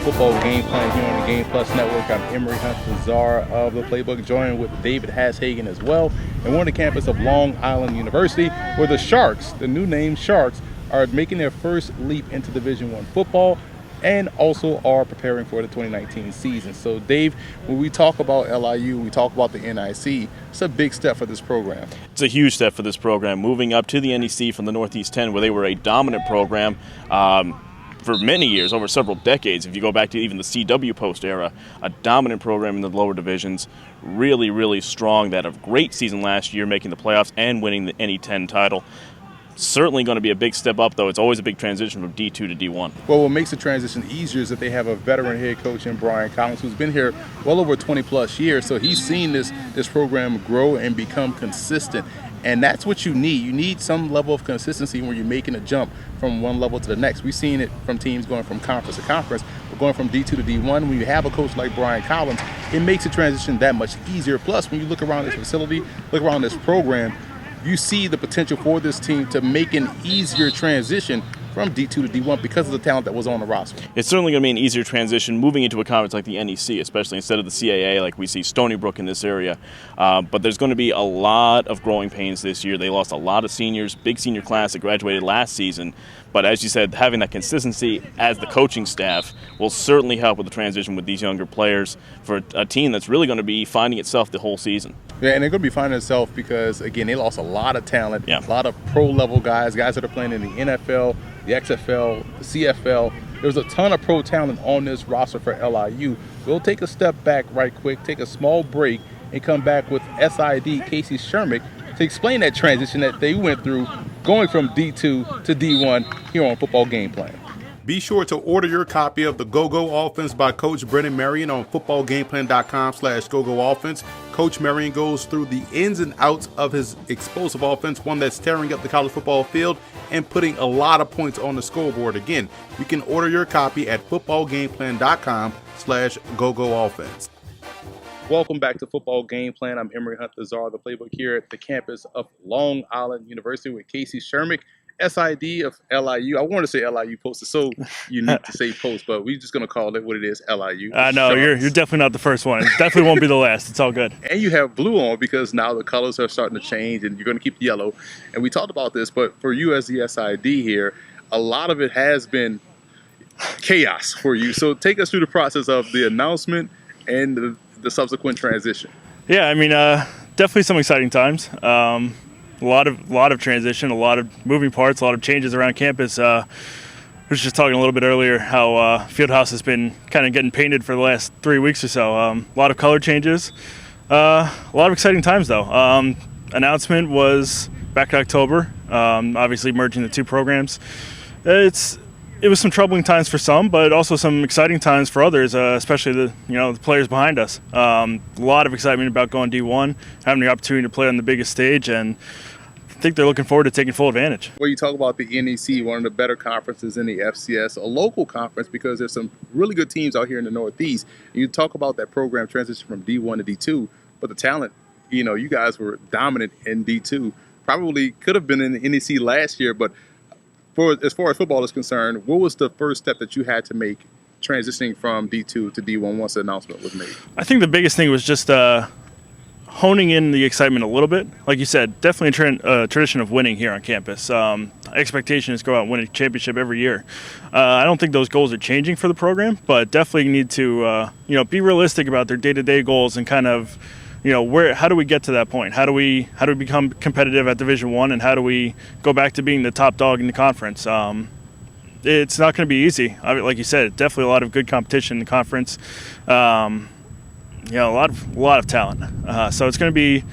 Football Gameplan here on the Game Plus Network. I'm Emory, the czar of the playbook, joined with David Hashagen as well. And we're on the campus of Long Island University, where the Sharks, the new name Sharks, are making their first leap into Division I football and also are preparing for the 2019 season. So Dave, when we talk about LIU, we talk about the NIC, it's a big step for this program. It's a huge step for this program, moving up to the NEC from the Northeast 10, where they were a dominant program for many years, over several decades. If you go back to even the CW Post era, a dominant program in the lower divisions, really, really strong. They had a great season last year, making the playoffs and winning the NE10 title. Certainly going to be a big step up, though. It's always a big transition from D2 to D1. Well, what makes the transition easier is that they have a veteran head coach in Bryan Collins, who's been here well over 20-plus years. So he's seen this program grow and become consistent. And that's what you need. You need some level of consistency when you're making a jump from one level to the next. We've seen it from teams going from conference to conference. We're going from D2 to D1. When you have a coach like Bryan Collins, it makes the transition that much easier. Plus, when you look around this facility, look around this program, you see the potential for this team to make an easier transition from D2 to D1 because of the talent that was on the roster. It's certainly going to be an easier transition moving into a conference like the NEC, especially instead of the CAA like we see Stony Brook in this area. But there's going to be a lot of growing pains this year. They lost a lot of seniors, big senior class that graduated last season. But as you said, having that consistency as the coaching staff will certainly help with the transition with these younger players for a team that's really going to be finding itself the whole season. Yeah, and they're going to be finding itself because, again, they lost a lot of talent, a lot of pro-level guys that are playing in the NFL, the XFL, the CFL. There's a ton of pro talent on this roster for LIU. We'll take a step back right quick, take a small break, and come back with SID Casey Shermick to explain that transition that they went through going from D2 to D1 here on Football Gameplan. Be sure to order your copy of the Go-Go Offense by Coach Brennan Marinan on footballgameplan.com/GoGoOffense. Coach Marinan goes through the ins and outs of his explosive offense, one that's tearing up the college football field and putting a lot of points on the scoreboard. Again, you can order your copy at footballgameplan.com/GoGoOffense. Welcome back to Football Game Plan. I'm Emory the czar of the playbook here at the campus of Long Island University with Casey Shermick, SID of LIU. I want to say LIU Post. It's so unique to say Post, but we're just going to call it what it is, LIU. No, you're definitely not the first one. It definitely won't be the last. It's all good. And you have blue on because now the colors are starting to change, and you're going to keep the yellow. And we talked about this, but for you as the SID here, a lot of it has been chaos for you. So take us through the process of the announcement and the subsequent transition. Yeah, I mean, definitely some exciting times. A lot of transition, a lot of moving parts, a lot of changes around campus. I was just talking a little bit earlier how Fieldhouse has been kind of getting painted for the last 3 weeks or so. A lot of color changes. A lot of exciting times, though. Announcement was back in October, obviously merging the two programs. It was some troubling times for some, but also some exciting times for others, especially the players behind us. A lot of excitement about going D1, having the opportunity to play on the biggest stage, and I think they're looking forward to taking full advantage. Well, you talk about the NEC, one of the better conferences in the FCS, a local conference because there's some really good teams out here in the Northeast. And you talk about that program transition from D1 to D2, but the talent, you guys were dominant in D2. Probably could have been in the NEC last year, but as far as football is concerned, what was the first step that you had to make transitioning from D2 to D1 once the announcement was made? I think the biggest thing was just honing in the excitement a little bit. Like you said, definitely a tradition of winning here on campus. Expectation is to go out and win a championship every year. I don't think those goals are changing for the program, but definitely need to be realistic about their day-to-day goals and kind of how do we get to that point? How do we become competitive at Division I, and how do we go back to being the top dog in the conference? It's not going to be easy. Like you said, definitely a lot of good competition in the conference. A lot of talent. So it's going to be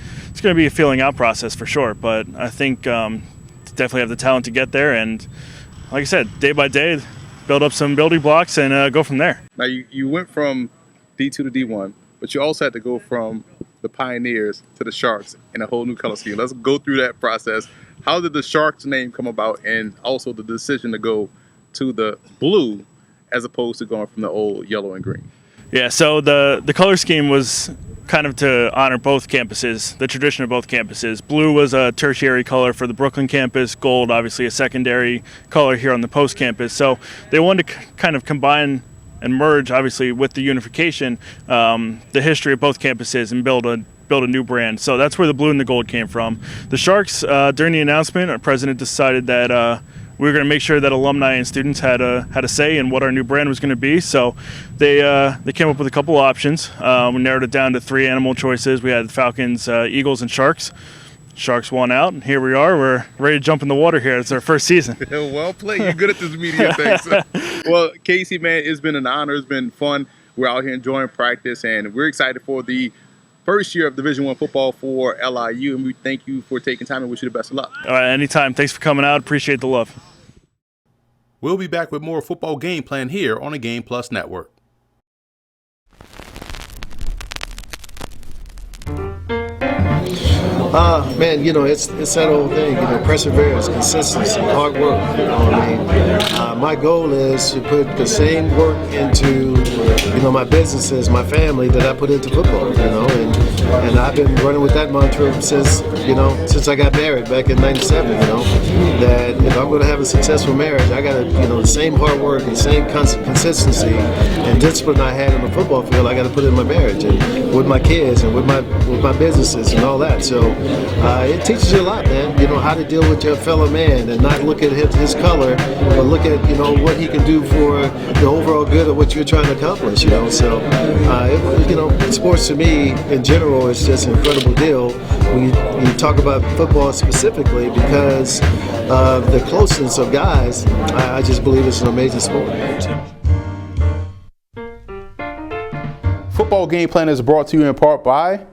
a filling out process for sure. But I think definitely have the talent to get there, and like I said, day by day, build up some building blocks and go from there. Now you went from D2 to D1, but you also had to go from the Pioneers to the Sharks in a whole new color scheme. Let's go through that process. How did the Sharks name come about, and also the decision to go to the blue as opposed to going from the old yellow and green? Yeah, so the color scheme was kind of to honor both campuses, the tradition of both campuses. Blue was a tertiary color for the Brooklyn campus, gold obviously a secondary color here on the Post campus. So they wanted to kind of combine and merge, obviously, with the unification, the history of both campuses and build a new brand. So that's where the blue and the gold came from. The Sharks, during the announcement, our president decided that we were going to make sure that alumni and students had a say in what our new brand was going to be. So they came up with a couple options. We narrowed it down to 3 animal choices. We had Falcons, Eagles, and Sharks. Sharks won out, and here we are. We're ready to jump in the water here. It's our first season. Well played. You're good at this media thing. Well, Casey, man, it's been an honor. It's been fun. We're out here enjoying practice, and we're excited for the first year of Division I football for LIU, and we thank you for taking time and wish you the best of luck. All right, anytime. Thanks for coming out. Appreciate the love. We'll be back with more Football Game Plan here on the Game Plus Network. Man, it's that old thing, perseverance, consistency, hard work. My goal is to put the same work into, my businesses, my family that I put into football, and I've been running with that mantra since I got married back in '97, that if I'm going to have a successful marriage, I got to, the same hard work and same consistency and discipline I had on the football field, I got to put in my marriage and with my kids and with my businesses and all that. So it teaches you a lot, man. How to deal with your fellow man and not look at his color, but look at what he can do for the overall good of what you're trying to accomplish. So sports to me in general is just an incredible deal when you talk about football specifically because of the closeness of guys. I just believe it's an amazing sport. Football Game Plan is brought to you in part by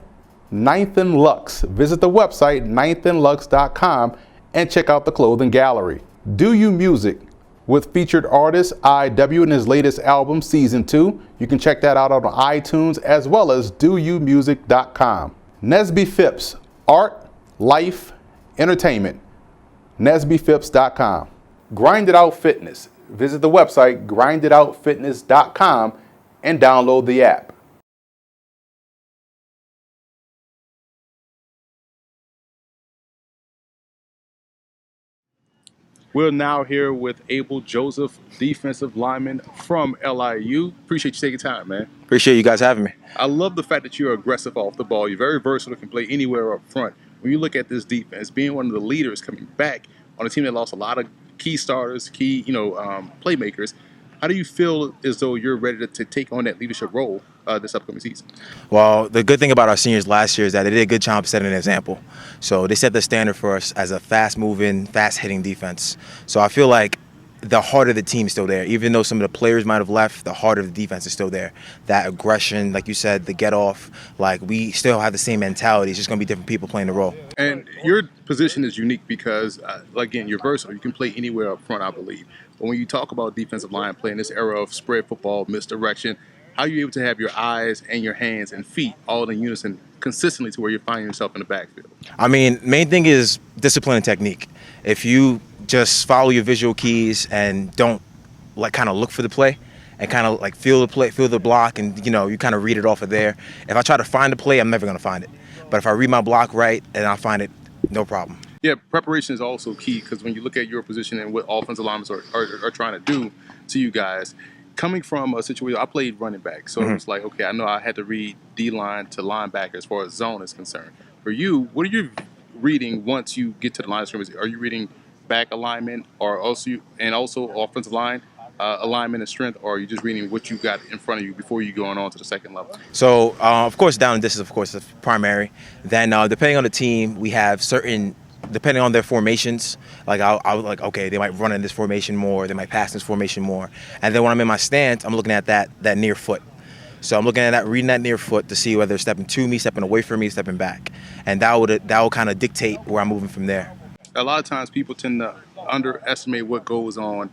Ninth and Lux. Visit the website ninethandlux.com and check out the clothing gallery. Do You Music with featured artist IW in his latest album, Season 2. You can check that out on iTunes as well as doyoumusic.com. Nesby Phipps, Art, Life, Entertainment. NesbyPhipps.com. Grind It Out Fitness. Visit the website grinditoutfitness.com and download the app. We're now here with Abel Joseph, defensive lineman from LIU. Appreciate you taking time, man. Appreciate you guys having me. I love the fact that you're aggressive off the ball. You're very versatile, can play anywhere up front. When you look at this defense, being one of the leaders coming back on a team that lost a lot of key starters, key playmakers, how do you feel as though you're ready to take on that leadership role this upcoming season? Well, the good thing about our seniors last year is that they did a good job setting an example. So they set the standard for us as a fast-moving, fast-hitting defense. So I feel like the heart of the team is still there. Even though some of the players might have left, the heart of the defense is still there. That aggression, like you said, the get-off, we still have the same mentality. It's just going to be different people playing the role. And your position is unique because, again, you're versatile. You can play anywhere up front, I believe. But when you talk about defensive line play in this era of spread football, misdirection, how are you able to have your eyes and your hands and feet all in unison consistently to where you're finding yourself in the backfield? Main thing is discipline and technique. If you just follow your visual keys and don't kind of look for the play and kind of feel the play, feel the block, and you kind of read it off of there. If I try to find the play, I'm never going to find it. But if I read my block right and I find it, no problem. Yeah, preparation is also key because when you look at your position and what offensive linemen are trying to do to you guys, coming from a situation, I played running back, so it's like, okay, I know I had to read D-line to linebacker as far as zone is concerned. For you, what are you reading once you get to the line of scrimmage? Are you reading back alignment or also offensive line alignment and strength, or are you just reading what you got in front of you before you going on to the second level? So, of course, down and distance, of course, is primary. Then, depending on the team, we have certain, depending on their formations, okay, they might run in this formation more, they might pass in this formation more. And then when I'm in my stance, I'm looking at that near foot. So I'm looking at that, reading that near foot to see whether they're stepping to me, stepping away from me, stepping back. And that will kind of dictate where I'm moving from there. A lot of times people tend to underestimate what goes on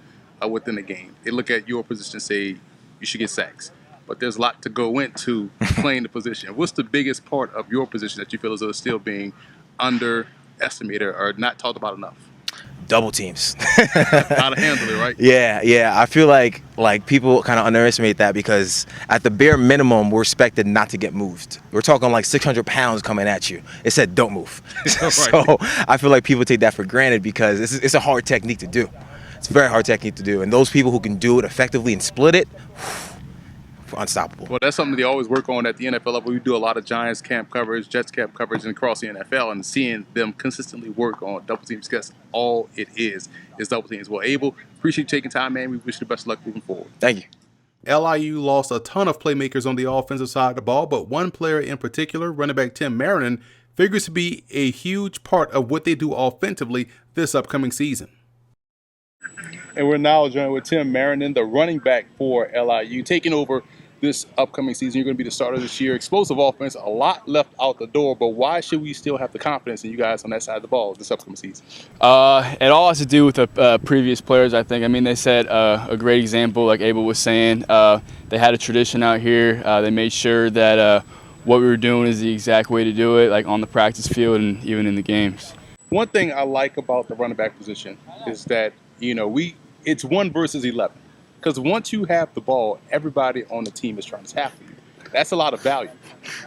within the game. They look at your position and say you should get sacks. But there's a lot to go into playing the position. What's the biggest part of your position that you feel as though is still being underestimated or not talked about enough? Double teams. How to handle it, right? Yeah. I feel like people kind of underestimate that because at the bare minimum, we're expected not to get moved. We're talking 600 pounds coming at you. It said don't move. So I feel like people take that for granted because it's a hard technique to do. It's a very hard technique to do. And those people who can do it effectively and split it, unstoppable. Well, that's something they always work on at the NFL level. We do a lot of Giants camp coverage, Jets camp coverage, and across the NFL, and seeing them consistently work on double teams, because all it is double teams. Well, Abel, appreciate you taking time, man. We wish you the best of luck moving forward. Thank you. LIU lost a ton of playmakers on the offensive side of the ball, but one player in particular, running back Tim Marinan, figures to be a huge part of what they do offensively this upcoming season. And we're now joined with Tim Marinan, the running back for LIU, taking over this upcoming season. You're going to be the starter this year. Explosive offense, a lot left out the door, but why should we still have the confidence in you guys on that side of the ball this upcoming season? It all has to do with the previous players, I think. I mean, they set a great example, like Abel was saying. They had a tradition out here. They made sure that what we were doing is the exact way to do it, like on the practice field and even in the games. One thing I like about the running back position is that, it's 1 versus 11. Because once you have the ball, everybody on the team is trying to tackle you. That's a lot of value.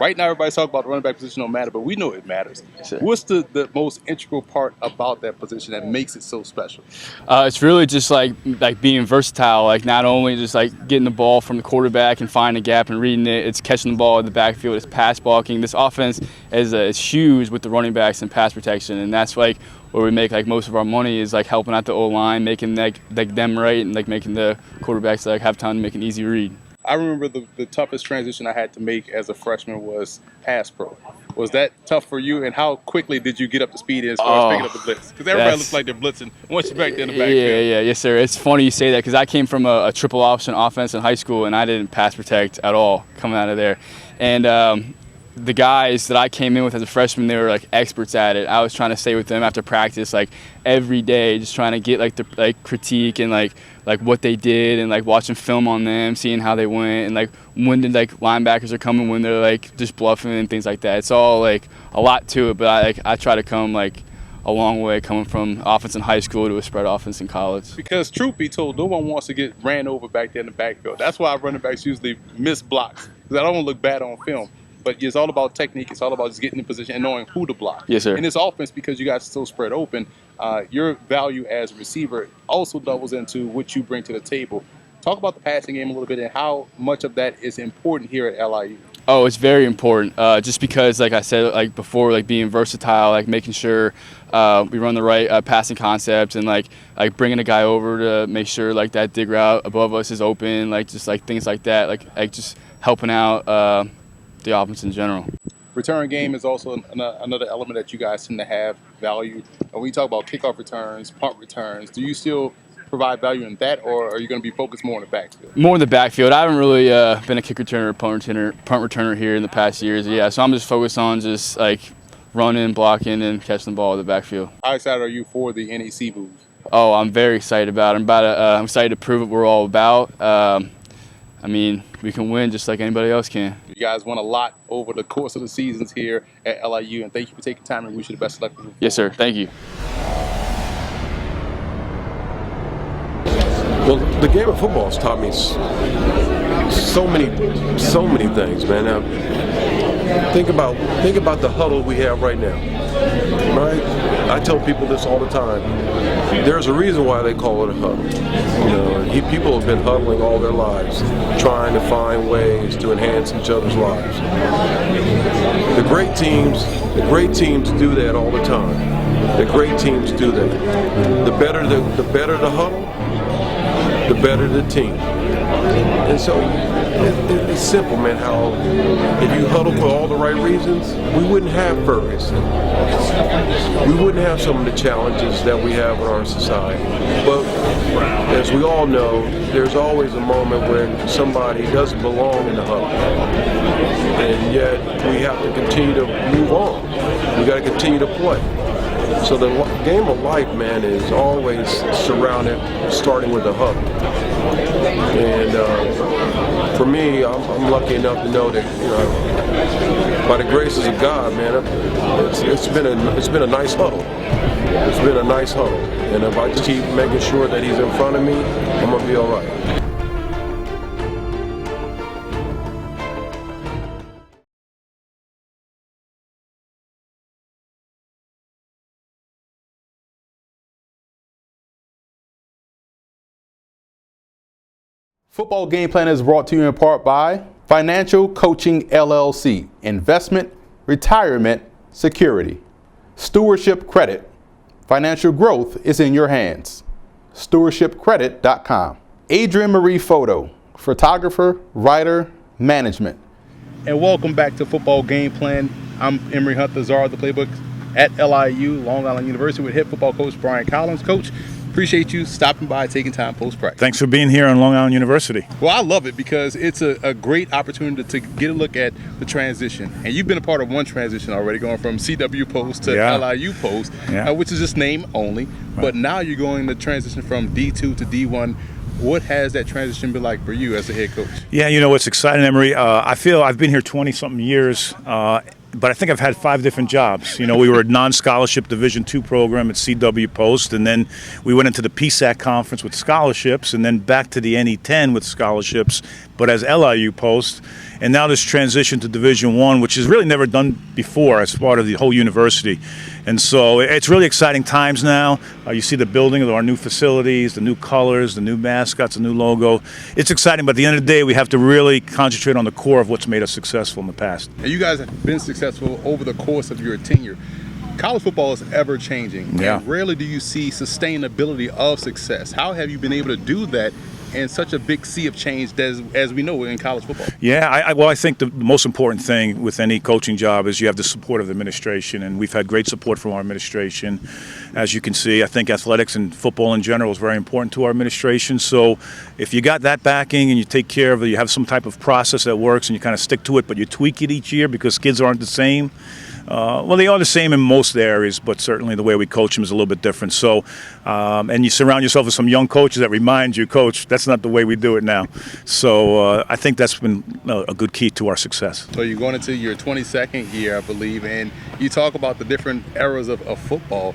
Right now, everybody's talking about the running back position don't matter, but we know it matters. Sure. What's the most integral part about that position that makes it so special? It's really just like being versatile, like not only just like getting the ball from the quarterback and finding a gap and reading it, it's catching the ball in the backfield, it's pass blocking. This offense is huge with the running backs and pass protection, and that's like where we make like most of our money is like helping out the O-line, making like them right, and like making the quarterbacks like have time to make an easy read. I remember the toughest transition I had to make as a freshman was pass pro. Was that tough for you, and how quickly did you get up to speed as far as picking up the blitz? Because everybody looks like they're blitzing once you're back there in the backfield. Yes, sir. It's funny you say that because I came from a triple option offense in high school, and I didn't pass protect at all coming out of there. And the guys that I came in with as a freshman, they were like experts at it. I was trying to stay with them after practice, like every day, just trying to get like the critique and like what they did, and like watching film on them, seeing how they went, and like when the like linebackers are coming, when they're like just bluffing and things like that. It's all like a lot to it, but I try to come like a long way coming from offense in high school to a spread offense in college. Because truth be told, no one wants to get ran over back there in the backfield. That's why running backs usually miss blocks, because I don't want to look bad on film. But it's all about technique. It's all about just getting in position and knowing who to block. Yes, sir. In this offense, because you guys are so spread open, your value as a receiver also doubles into what you bring to the table. Talk about the passing game a little bit and how much of that is important here at LIU. Oh, it's very important. Just because, like I said, like before, like being versatile, like making sure we run the right passing concepts, and like bringing a guy over to make sure like that dig route above us is open, like just like things like that, like just helping out the offense in general. Return game is also another element that you guys tend to have value. And when you talk about kickoff returns, punt returns, do you still provide value in that, or are you going to be focused more on the backfield? More in the backfield. I haven't really been a kick returner or punt returner here in the past years. Yeah, so I'm just focused on just like running, blocking, and catching the ball in the backfield. How excited are you for the NEC move? Oh, I'm very excited about it. I'm excited to prove what we're all about. I mean, we can win just like anybody else can. You guys won a lot over the course of the seasons here at LIU, and thank you for taking time, and wish you the best of luck. Yes, sir. Thank you. Well, the game of football has taught me so many things, man. Now, think about the huddle we have right now, right? I tell people this all the time. There's a reason why they call it a huddle. People have been huddling all their lives, trying to find ways to enhance each other's lives. The great teams do that all the time. The great teams do that. The better the huddle, the better the team. And so it's simple, man, how if you huddle for all the right reasons, we wouldn't have Ferguson. We wouldn't have some of the challenges that we have in our society. But as we all know, there's always a moment when somebody doesn't belong in the huddle. And yet we have to continue to move on. We got to continue to play. So the game of life, man, is always starting with the huddle. And for me, I'm lucky enough to know that, by the graces of God, man, it's been a nice huddle. It's been a nice huddle. And if I just keep making sure that he's in front of me, I'm gonna be all right. Football Game Plan is brought to you in part by Financial Coaching LLC, Investment, Retirement, Security. Stewardship Credit, financial growth is in your hands. Stewardshipcredit.com. Adrian Marie Photo, photographer, writer, management. And welcome back to Football Game Plan. I'm Emory Hunt, the czar of the playbook at LIU, Long Island University, with head football coach Bryan Collins. Coach, appreciate you stopping by, taking time post-practice. Thanks for being here on Long Island University. Well, I love it because it's a great opportunity to get a look at the transition. And you've been a part of one transition already, going from CW Post to LIU Post, which is just name only. Right. But now you're going to transition from D2 to D1. What has that transition been like for you as a head coach? Yeah, you know, it's exciting, Emory. I feel I've been here 20-something years, but I think I've had 5 different jobs. You know, we were a non-scholarship Division II program at CW Post, and then we went into the PSAC conference with scholarships, and then back to the NE10 with scholarships, but as LIU Post. And now this transition to Division I, which is really never done before as part of the whole university. And so it's really exciting times now. You see the building of our new facilities, the new colors, the new mascots, the new logo. It's exciting, but at the end of the day, we have to really concentrate on the core of what's made us successful in the past. And you guys have been successful over the course of your tenure. College football is ever changing, and rarely do you see sustainability of success. How have you been able to do that in such a big sea of change as we know in college football? Yeah, I think the most important thing with any coaching job is you have the support of the administration, and we've had great support from our administration. As you can see, I think athletics and football in general is very important to our administration. So if you got that backing and you take care of it, you have some type of process that works and you kind of stick to it, but you tweak it each year because kids aren't the same. Well, they are the same in most areas, but certainly the way we coach them is a little bit different. So, and you surround yourself with some young coaches that remind you, Coach, that's not the way we do it now. So I think that's been a good key to our success. So you're going into your 22nd year, I believe, and you talk about the different eras of football.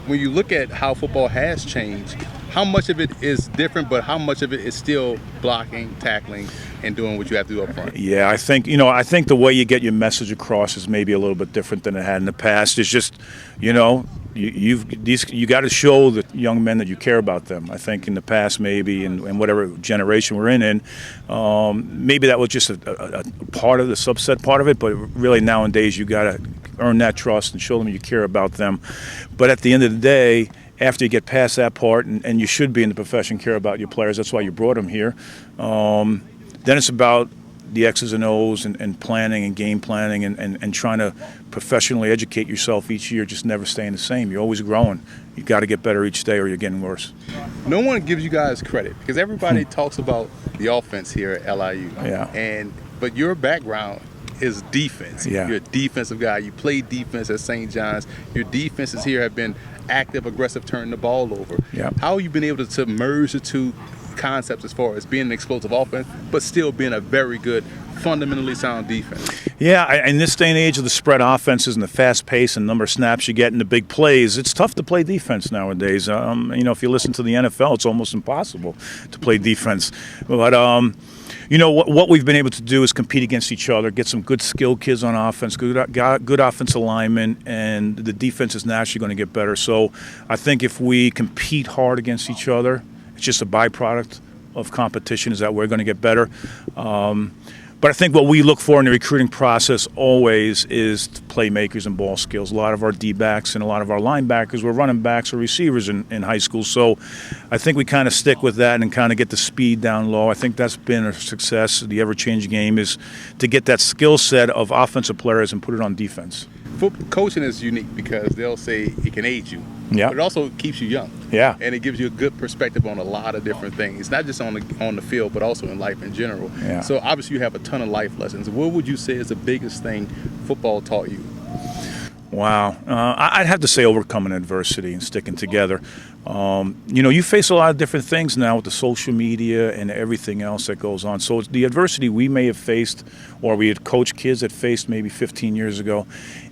When you look at how football has changed, how much of it is different, but how much of it is still blocking, tackling, and doing what you have to do up front? Yeah, I think the way you get your message across is maybe a little bit different than it had in the past. It's just, you got to show the young men that you care about them. I think in the past, maybe in whatever generation we're in, maybe that was just a part of the subset part of it. But really nowadays, you got to earn that trust and show them you care about them. But at the end of the day, after you get past that part, and you should be in the profession, care about your players, that's why you brought them here, then it's about the X's and O's and planning and game planning and trying to professionally educate yourself each year, just never staying the same. You're always growing. You got to get better each day or you're getting worse. No one gives you guys credit because everybody talks about the offense here at LIU. But your background is defense. You're a defensive guy. You play defense at St. John's. Your defenses here have been active, aggressive, turning the ball over. How have you been able to merge the two concepts as far as being an explosive offense, but still being a very good, fundamentally sound defense? Yeah, in this day and age of the spread offenses and the fast pace and number of snaps you get in the big plays, it's tough to play defense nowadays. If you listen to the NFL, it's almost impossible to play defense. But what we've been able to do is compete against each other, get some good skilled kids on offense, good offensive alignment, and the defense is naturally going to get better. So I think if we compete hard against each other, it's just a byproduct of competition is that we're going to get better. But I think what we look for in the recruiting process always is playmakers and ball skills. A lot of our D-backs and a lot of our linebackers were running backs or receivers in high school. So I think we kind of stick with that and kind of get the speed down low. I think that's been a success. The ever-changing game is to get that skill set of offensive players and put it on defense. Coaching is unique because they'll say it can age you, but it also keeps you young. And it gives you a good perspective on a lot of different things, not just on the field, but also in life in general. So obviously you have a ton of life lessons. What would you say is the biggest thing football taught you? Wow. I'd have to say overcoming adversity and sticking together. You face a lot of different things now with the social media and everything else that goes on. So the adversity we may have faced or we had coached kids that faced maybe 15 years ago,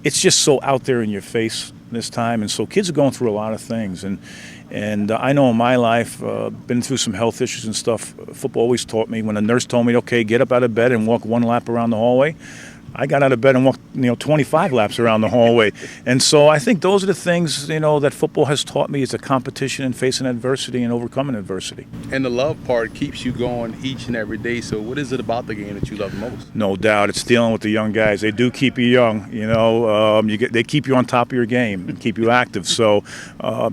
it's just so out there in your face this time. And so kids are going through a lot of things. And I know in my life, been through some health issues and stuff. Football always taught me when a nurse told me, okay, get up out of bed and walk one lap around the hallway. I got out of bed and walked 25 laps around the hallway. And so I think those are the things that football has taught me, is a competition and facing adversity and overcoming adversity. And the love part keeps you going each and every day. So what is it about the game that you love the most? No doubt, it's dealing with the young guys. They do keep you young. They keep you on top of your game and keep you active. So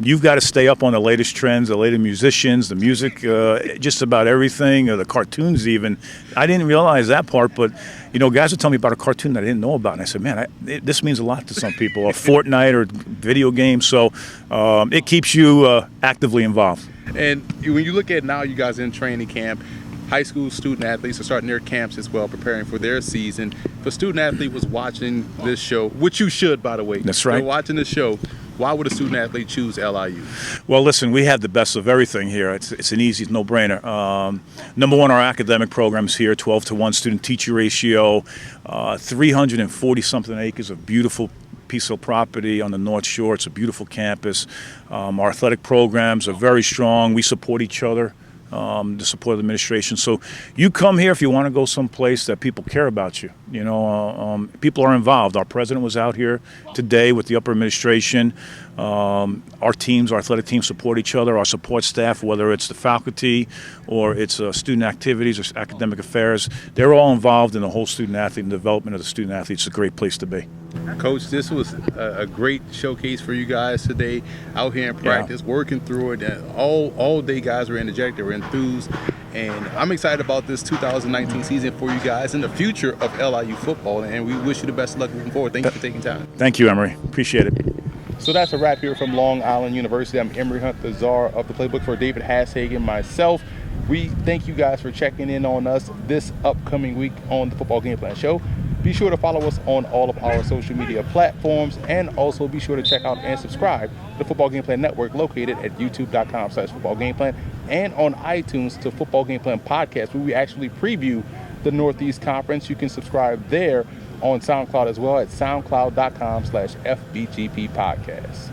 you've got to stay up on the latest trends, the latest musicians, the music, just about everything, the cartoons even. I didn't realize that part, but guys would tell me about a cartoon that I didn't know about, and I said, man, this means a lot to some people. A Fortnite or video game, so it keeps you actively involved. And when you look at now, you guys in training camp. High school student athletes are starting their camps as well, preparing for their season. If a student athlete was watching this show, which you should, by the way. That's right. You're watching this show. Why would a student athlete choose LIU? Well, listen, we have the best of everything here. It's an easy no-brainer. Number one, our academic programs here, 12-to-1 student-teacher ratio, 340-something acres of beautiful piece of property on the North Shore. It's a beautiful campus. Our athletic programs are very strong. We support each other. The support of the administration. So you come here if you want to go someplace that people care about you. People are involved. Our president was out here today with the upper administration. Our teams, our athletic teams, support each other. Our support staff, whether it's the faculty or it's student activities or academic affairs, they're all involved in the whole student athlete and development of the student athlete. It's a great place to be. Coach, this was a great showcase for you guys today, out here in practice, working through it. And all day guys were energetic, they were enthused, and I'm excited about this 2019 season for you guys and the future of LIU football, and we wish you the best of luck moving forward. Thank you for taking time. Thank you, Emory. Appreciate it. So that's a wrap here from Long Island University. I'm Emory Hunt, the czar of the playbook, for David Hashagen, myself. We thank you guys for checking in on us this upcoming week on the Football Game Plan Show. Be sure to follow us on all of our social media platforms, and also be sure to check out and subscribe to the Football Game Plan Network, located at youtube.com/footballgameplan, and on iTunes to Football Game Plan Podcast, where we actually preview the Northeast Conference. You can subscribe there on SoundCloud as well at soundcloud.com/FBGP Podcast.